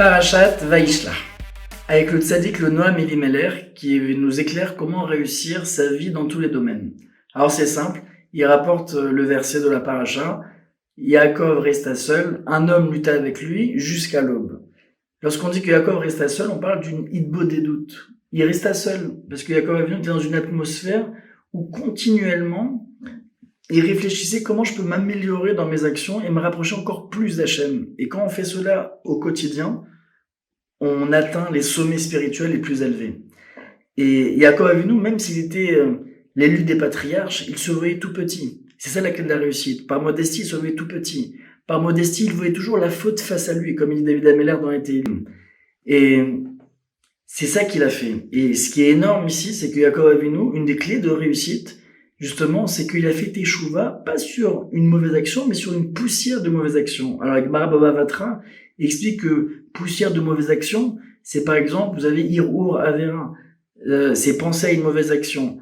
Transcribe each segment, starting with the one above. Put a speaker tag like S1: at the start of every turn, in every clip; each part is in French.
S1: Parashat Vaishlach, avec le tzaddik, le Noam Elimelech, qui nous éclaire comment réussir sa vie dans tous les domaines. Alors c'est simple, il rapporte le verset de la paracha, Yaakov resta seul, un homme lutta avec lui jusqu'à l'aube. Lorsqu'on dit que Yaakov resta seul, on parle d'une hitbodedut. Il resta seul, parce que Yaakov était dans une atmosphère où continuellement, il réfléchissait comment je peux m'améliorer dans mes actions et me rapprocher encore plus d'Hachem. Et quand on fait cela au quotidien, on atteint les sommets spirituels les plus élevés. Et Yaakov Avinu, même s'il était l'élu des patriarches, il se voyait tout petit. C'est ça la clé de la réussite. Par modestie, il se voyait tout petit. Par modestie, il voyait toujours la faute face à lui, comme il dit David Ameller dans les Télim. Et c'est ça qu'il a fait. Et ce qui est énorme ici, c'est que Yaakov Avinu, une des clés de réussite, justement, c'est qu'il a fait teshuva, pas sur une mauvaise action, mais sur une poussière de mauvaise action. Alors, Gemara Baba Batra explique que poussière de mauvaise action, c'est par exemple, vous avez Hirur Avera, c'est penser à une mauvaise action,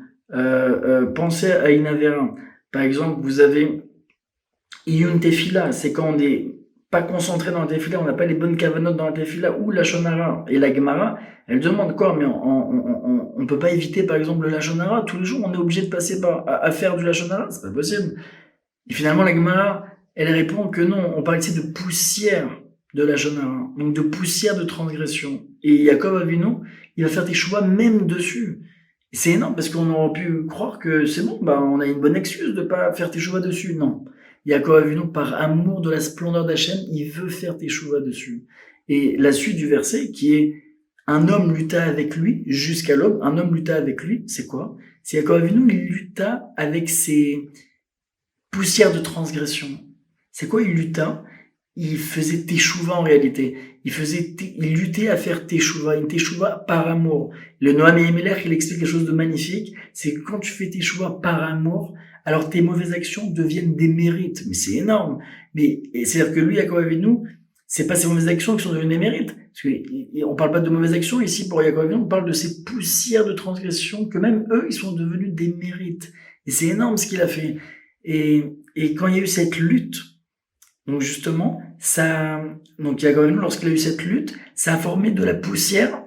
S1: penser à une Avera. Par exemple, vous avez Iyun Tefila, c'est quand on n'est pas concentré dans la Tefila, on n'a pas les bonnes kavanotes dans la Tefila, ou la Shonara. Et la Gemara, elle demande quoi? Mais on peut pas éviter, par exemple, le Lashon Hara. Tous les jours, on est obligé de passer à faire du Lashon Hara. C'est pas possible. Et finalement, la Gemara, elle répond que non. On parle ici de poussière de Lashon Hara. Donc, de poussière de transgression. Et Yaakov Avinu, il va faire des choix même dessus. Et c'est énorme parce qu'on aurait pu croire que c'est bon, on a une bonne excuse de pas faire tes choix dessus. Non. Yaakov Avinu, par amour de la splendeur d'Hachem, il veut faire tes choix dessus. Et la suite du verset, qui est un homme lutta avec lui jusqu'à l'aube. Un homme lutta avec lui, c'est quoi? C'est Yaakov Avinu, il lutta avec ses poussières de transgression. C'est quoi il lutta? Il faisait teshuva en réalité. Il luttait à faire teshuva, une teshuva par amour. Le Noam Elimelech, il explique quelque chose de magnifique. C'est que quand tu fais teshuva par amour, alors tes mauvaises actions deviennent des mérites. Mais c'est énorme. Mais c'est-à-dire que lui, Yaakov Avinu, c'est pas ces mauvaises actions qui sont devenues des mérites. Parce que on parle pas de mauvaises actions ici pour Yaakov Avinu, on parle de ces poussières de transgression que même eux, ils sont devenus des mérites. Et c'est énorme ce qu'il a fait. Et quand il y a eu cette lutte, donc justement, donc Yaakov Avinu, lorsqu'il a eu cette lutte, ça a formé de la poussière,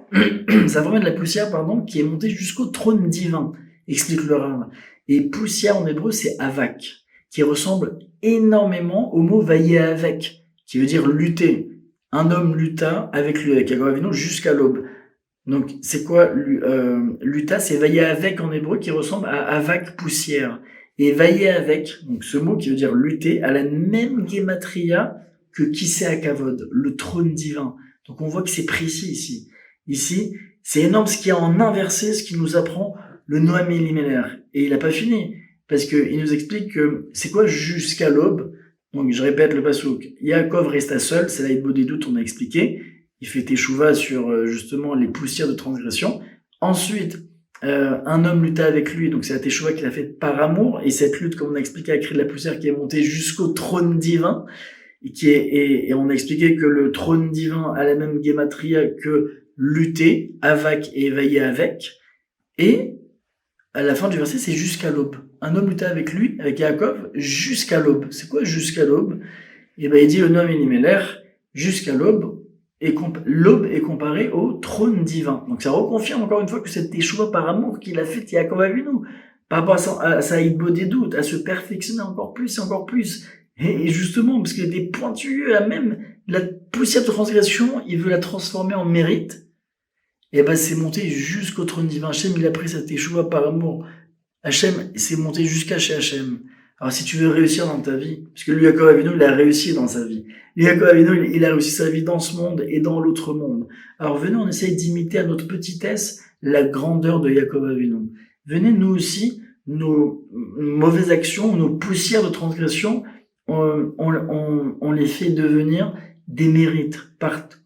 S1: qui est montée jusqu'au trône divin, explique le Rav. Et poussière en hébreu, c'est avak, qui ressemble énormément au mot vaillé avec, qui veut dire lutter. Un homme lutta avec lui, avec Yaakov Avinu, jusqu'à l'aube. Donc, c'est quoi lutta? C'est vaillé avec en hébreu, qui ressemble à avak, poussière. Et vaillé avec, donc ce mot qui veut dire lutter, a la même gematria que Kisei HaKavod, le trône divin. Donc on voit que c'est précis ici. Ici, c'est énorme ce qu'il y a en inversé, ce qui nous apprend le Noam Elimelech. Et il n'a pas fini, parce qu'il nous explique que c'est quoi jusqu'à l'aube. Donc je répète le pasouk. Yaakov resta seul, c'est la hitbodedut, on a expliqué. Il fait teshuva sur justement les poussières de transgression. Ensuite, un homme lutta avec lui, donc c'est la teshuva qu'il a faite par amour, et cette lutte, comme on a expliqué, a créé de la poussière qui est montée jusqu'au trône divin, et on a expliqué que le trône divin a la même gematria que lutter, avak et éveiller avec, et à la fin du verset, c'est jusqu'à l'aube. Un homme lutta avec lui, avec Yaakov, jusqu'à l'aube. C'est quoi jusqu'à l'aube? Et il dit au Noam Elimelech, jusqu'à l'aube, et l'aube est comparée au trône divin. Donc ça reconfirme encore une fois que cette teshuva par amour qu'il a fait Yaakov Avinu, par rapport à sa hitbodedut, à se perfectionner encore plus et encore plus. Et justement, parce qu'il est pointu à même la poussière de transgression, il veut la transformer en mérite. Et c'est monté jusqu'au trône divin. Hachem, il a pris sa teshuva par amour. Hachem, c'est monté jusqu'à chez Hachem. Alors si tu veux réussir dans ta vie, parce que lui, Yaakov Avinu, il a réussi dans sa vie. Lui, Yaakov Avinu, il a réussi sa vie dans ce monde et dans l'autre monde. Alors venez, on essaye d'imiter à notre petitesse la grandeur de Yaakov Avinu. Venez, nous aussi, nos mauvaises actions, nos poussières de transgression, on les fait devenir des mérites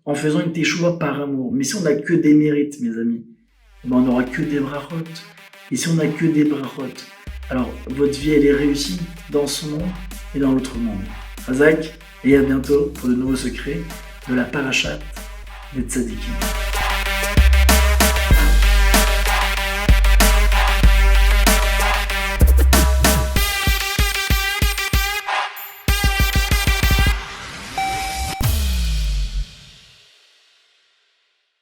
S1: en faisant une teshuva par amour. Mais si on n'a que des mérites, mes amis, on n'aura que des brachot. Et si on n'a que des brachot, alors votre vie, elle est réussie dans ce monde et dans l'autre monde. Hazak, et à bientôt pour de nouveaux secrets de la parashat des tzadikim.